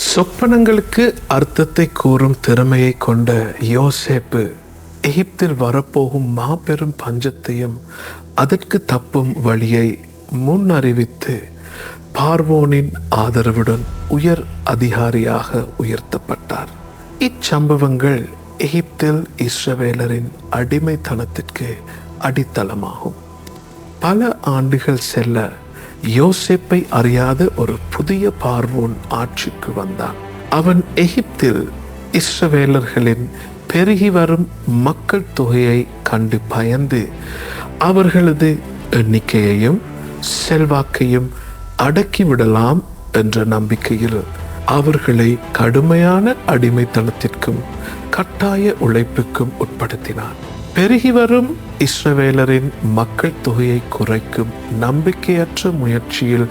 சொப்பனங்களுக்கு அர்த்தத்தை கூறும் திறமையை கொண்ட யோசேப்பு எகிப்தில் வரப்போகும் மாபெரும் பஞ்சத்தையும் அதற்கு தப்பும் வழியை முன்னறிவித்து பார்வோனின் ஆதரவுடன் உயர் அதிகாரியாக உயர்த்தப்பட்டார். இச்சம்பவங்கள் எகிப்தில் இஸ்ரவேலரின் அடிமைத்தனத்திற்கு அடித்தளமாகும். பல ஆண்டுகள் செல்ல யோசேப்பை அறியாத ஒரு புதிய பார்வோன் ஆட்சிக்கு வந்தான். அவன் எகிப்தில் இஸ்ரவேலர்களின் பெருகி வரும் மக்கள் தொகையை கண்டு பயந்து அவர்களது எண்ணிக்கையையும் செல்வாக்கையும் அடக்கிவிடலாம் என்ற நம்பிக்கையில் அவர்களை கடுமையான அடிமைத்தனத்திற்கும் கட்டாய உழைப்புக்கும் உட்படுத்தினான். பெருகி வரும் இஸ்ரவேலரின் மக்கள் தொகையை குறைக்கும் நம்பிக்கையற்ற முயற்சியில்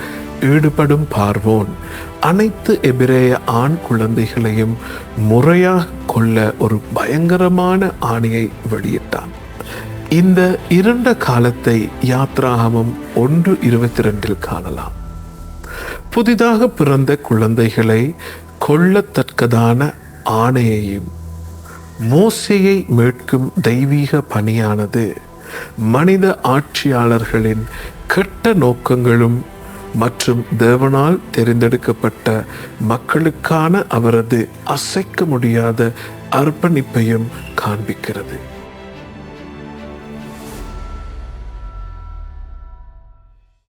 ஈடுபடும் பார்வோன் அனைத்து எபிரேய ஆண் குழந்தைகளையும் முறையாக கொல்ல ஒரு பயங்கரமான ஆணையை வெளியிட்டான். இந்த இருண்ட காலத்தை யாத்ராகமம் 1:22 காணலாம். புதிதாக பிறந்த குழந்தைகளை கொல்லத்தக்கதான ஆணையையும் மோசேயை மீட்கும் தெய்வீக பணியானது மனித ஆட்சியாளர்களின் கெட்ட நோக்கங்களும் மற்றும் தேவனால் தெரிந்தெடுக்கப்பட்ட மக்களுக்கான அவரது அசைக்க முடியாத அர்ப்பணிப்பையும் காண்பிக்கிறது.